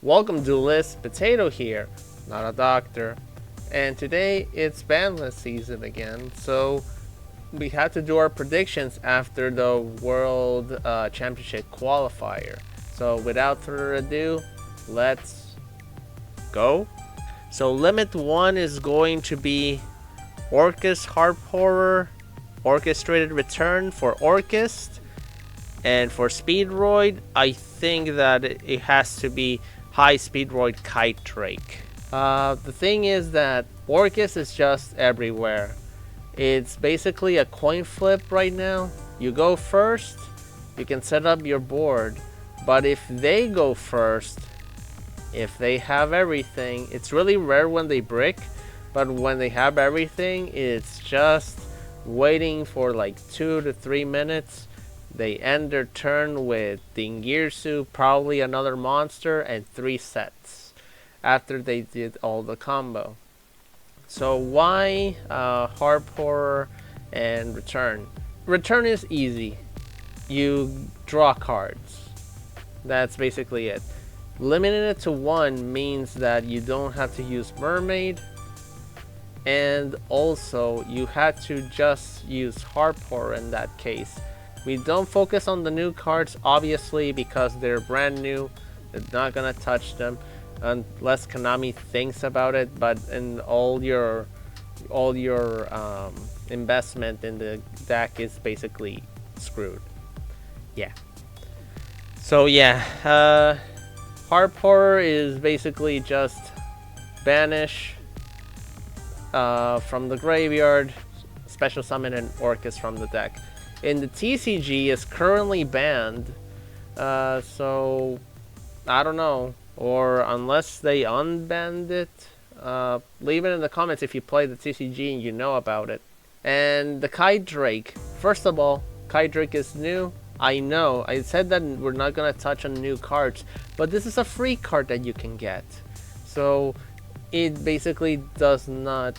Welcome to List Potato here, not a doctor. And today it's banlist season again, so we had to do our predictions after the World Championship qualifier. So without further ado, let's go. So limit 1 is going to be Orcust Harp Horror, Orchestrated Return for Orcust. And for Speedroid, I think that it has to be High Speedroid Kite Drake. The thing is that Orcust is just everywhere. It's basically a coin flip right now. You go first, you can set up your board. But if they go first, if they have everything, it's really rare when they brick. But when they have everything, it's just waiting for like 2 to 3 minutes. They end their turn with Dingirsu, probably another monster, and 3 sets after they did all the combo. So why Harp Horror and Return? Return is easy. You draw cards. That's basically it. Limiting it to 1 means that you don't have to use Mermaid. And also, you had to just use Harp Horror in that case. We don't focus on the new cards, obviously, because they're brand new. They're not gonna touch them unless Konami thinks about it. But in all your investment in the deck is basically screwed. Yeah. So yeah, Harp Horror is basically just banish from the graveyard, special summon an Orcust from the deck. In the TCG is currently banned, so I don't know, or unless they unbanned it, leave it in the comments if you play the TCG and you know about it. And the Kite Drake, first of all, Kite Drake is new. I know, I said that we're not gonna touch on new cards, but this is a free card that you can get. So it basically does not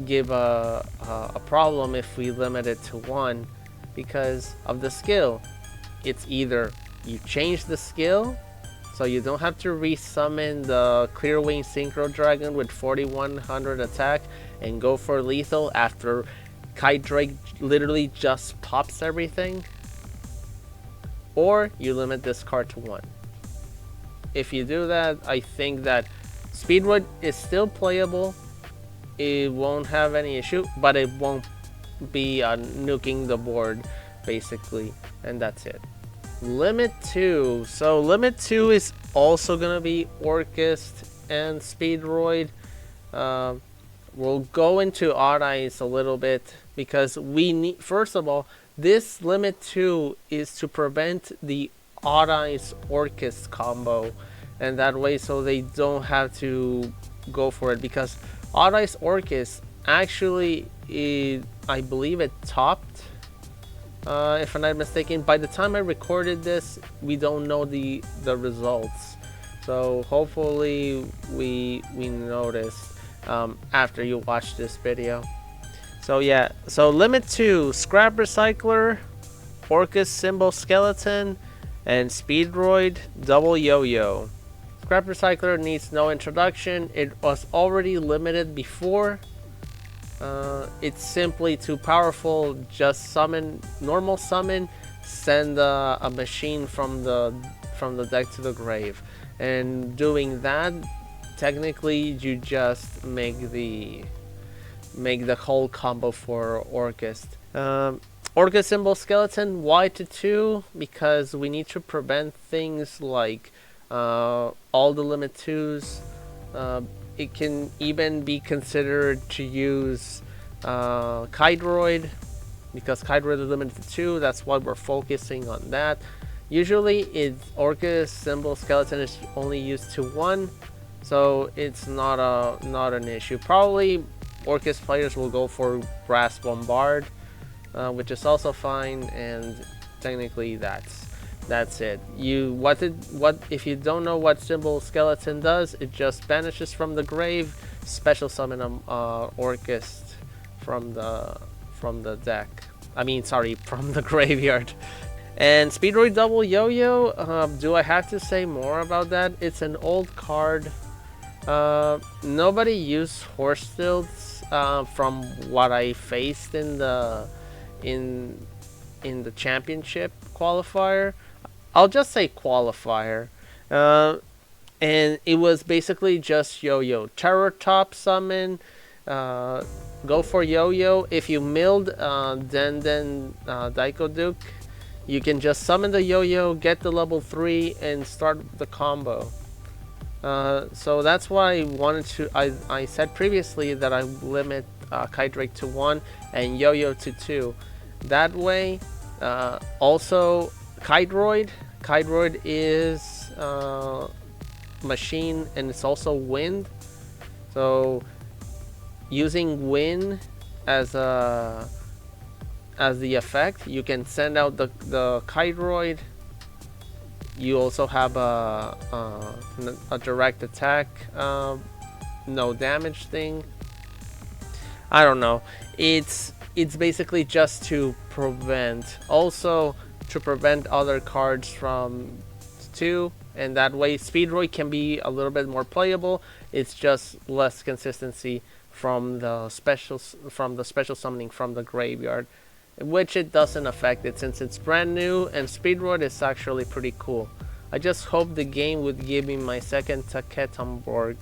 give a problem if we limit it to 1. Because of the skill, it's either you change the skill, so you don't have to resummon the Clearwing Synchro Dragon with 4100 attack and go for lethal after Kite Drake literally just pops everything, or you limit this card to 1. If you do that, I think that Speedroid is still playable. It won't have any issue, but it won't be nuking the board basically, and that's it. Limit 2, so limit 2 is also gonna be Orcust and Speedroid. We'll go into Odd Eyes a little bit because we need, first of all, this limit 2 is to prevent the Odd Eyes Orcust combo, and that way so they don't have to go for it, because Odd Eyes Orcust actually I believe it topped, if I'm not mistaken. By the time I recorded this, we don't know the results, so hopefully we notice after you watch this video. So yeah, so limit 2, Scrap Recycler, Orcust Symbol Skeleton, and Speedroid Double Yo-Yo. Scrap Recycler needs no introduction. It was already limited before. It's simply too powerful. Just summon, normal summon, send a machine from the deck to the grave, and doing that, technically you just make the whole combo for Orcust. Orcust Symbol Skeleton, why to 2? Because we need to prevent things like all the limit 2s. It can even be considered to use Kydroid, because Kydroid is limited to 2. That's why we're focusing on that. Usually it's Orcust Symbol Skeleton is only used to 1, so it's not an issue. Probably Orcust players will go for Brass Bombard, which is also fine, and technically that's it. If you don't know what Symbol Skeleton does, it just banishes from the grave, special summon Orcust from the deck. I mean, sorry, from the graveyard. And Speedroid Double Yo-Yo, do I have to say more about that? It's an old card. Nobody used horse stilts from what I faced in the championship qualifier. I'll just say qualifier. And it was basically just Yo-Yo. Terror Top summon, go for Yo-Yo. If you milled Daiko Duke, you can just summon the Yo-Yo, get the level 3, and start the combo. So that's why I wanted to. I said previously that I limit Kite Drake to 1 and Yo-Yo to 2. That way, also Kiteroid. Kiteroid is machine, and it's also wind. So using wind as the effect, you can send out the Kiteroid. You also have a direct attack, no damage thing. I don't know. It's basically just to prevent, also to prevent other cards from 2, and that way Speedroid can be a little bit more playable. It's just less consistency from the special summoning from the graveyard, which it doesn't affect it since it's brand new, and Speedroid is actually pretty cool. I just hope the game would give me my second Taketomborg.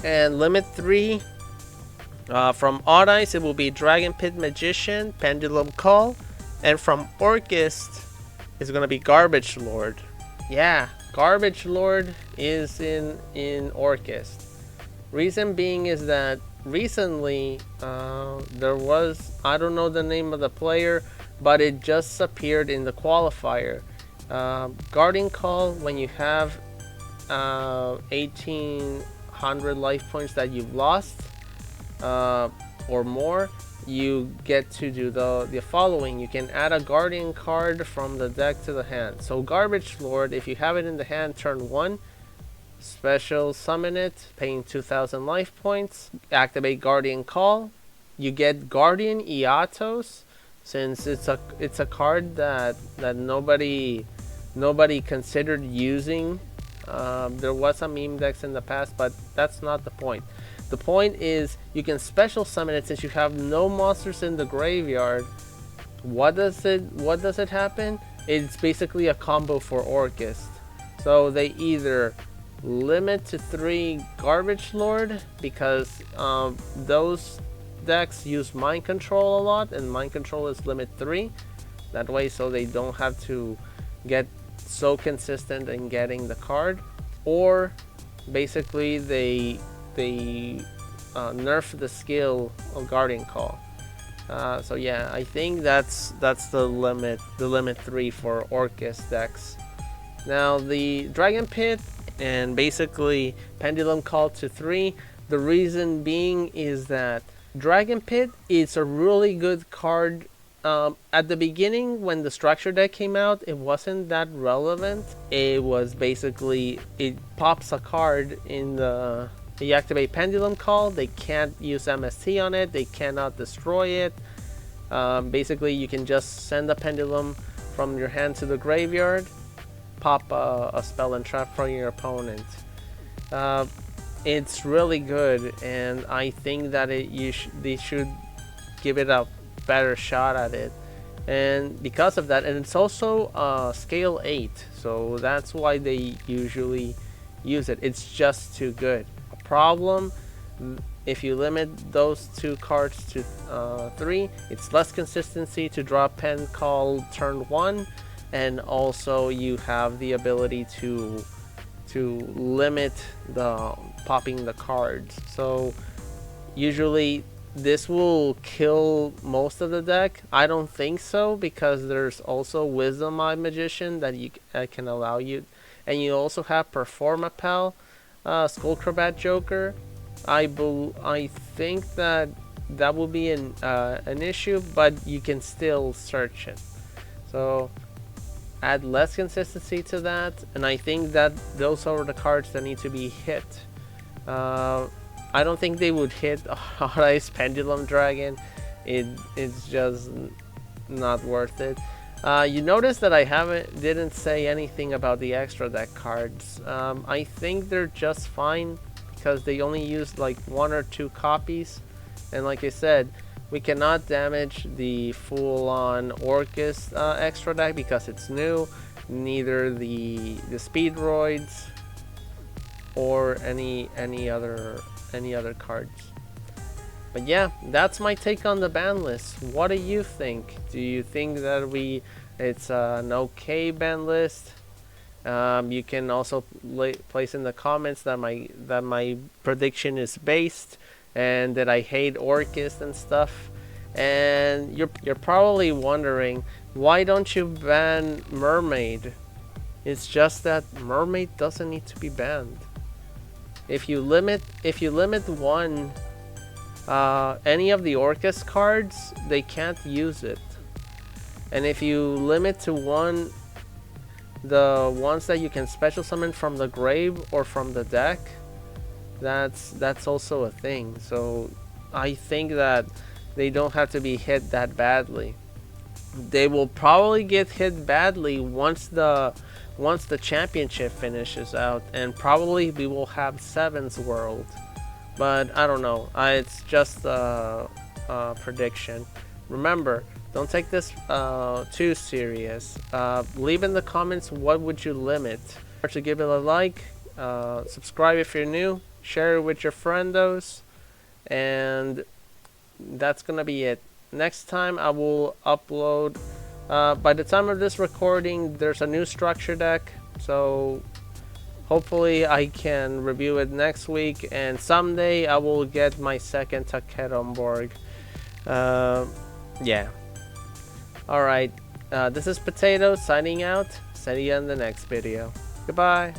And limit 3, from Odd Eyes it will be Dragon Pit Magician, Pendulum Call, and from Orchist it's gonna be Garbage Lord. Yeah, Garbage Lord is in Orchist. Reason being is that recently there was, I don't know the name of the player, but it just appeared in the qualifier. Guardian Call, when you have 1800 life points that you've lost or more, you get to do the following. You can add a Guardian card from the deck to the hand. So Garbage Lord, if you have it in the hand turn 1, special summon it, paying 2000 life points, activate Guardian Call. You get Guardian Iatos, since it's a card that nobody considered using. There was some meme decks in the past, but that's not the point. The point is you can special summon it since you have no monsters in the graveyard. What does it happen? It's basically a combo for Orchist. So they either limit to 3 Garbage Lord, because those decks use Mind Control a lot, and Mind Control is limit 3. That way, so they don't have to get so consistent in getting the card, or basically they nerf the skill of Guardian Call. So yeah, I think that's the limit 3 for Orchist decks. Now the Dragon Pit and basically Pendulum Call to 3. The reason being is that Dragon Pit is a really good card. At the beginning, when the structure deck came out, it wasn't that relevant. It was basically, it pops a card in the, you activate Pendulum Call, they can't use MST on it, they cannot destroy it. Basically you can just send a Pendulum from your hand to the graveyard, pop a spell and trap from your opponent. It's really good, and I think that they should give it a better shot at it. And because of that, and it's also scale 8, so that's why they usually use it. It's just too good. A problem, if you limit those 2 cards to 3, it's less consistency to draw Pen Call turn 1, and also you have the ability to limit the popping the cards. So usually this will kill most of the deck. I don't think so, because there's also Wisdom Eye Magician that can allow you, and you also have Performapal, Skullcrabat Joker. I think that will be an issue, but you can still search it. So add less consistency to that, and I think that those are the cards that need to be hit. I don't think they would hit Odd Eyes Pendulum Dragon, it's just not worth it. You notice that I didn't say anything about the extra deck cards. I think they're just fine because they only used like 1 or 2 copies, and like I said, we cannot damage the full-on Orcus extra deck because it's new. Neither the Speedroids or any other cards. But yeah, that's my take on the ban list. What do you think? Do you think that it's an okay ban list? You can also place in the comments that my prediction is based and that I hate Orcus and stuff. And you're probably wondering, why don't you ban Mermaid? It's just that Mermaid doesn't need to be banned. If you limit one any of the Orcus cards, they can't use it. And if you limit to one the ones that you can special summon from the grave or from the deck, that's also a thing. So I think that they don't have to be hit that badly. They will probably get hit badly once the championship finishes out, and probably we will have Sevens World. But I don't know. It's just a prediction. Remember, don't take this too serious. Leave in the comments what would you limit. To give it a like, subscribe if you're new, share it with your friendos, and that's gonna be it. Next time I will upload. By the time of this recording, there's a new structure deck, so hopefully I can review it next week, and someday I will get my second Takedomborg. Yeah. Alright, this is Potato signing out. See you in the next video. Goodbye.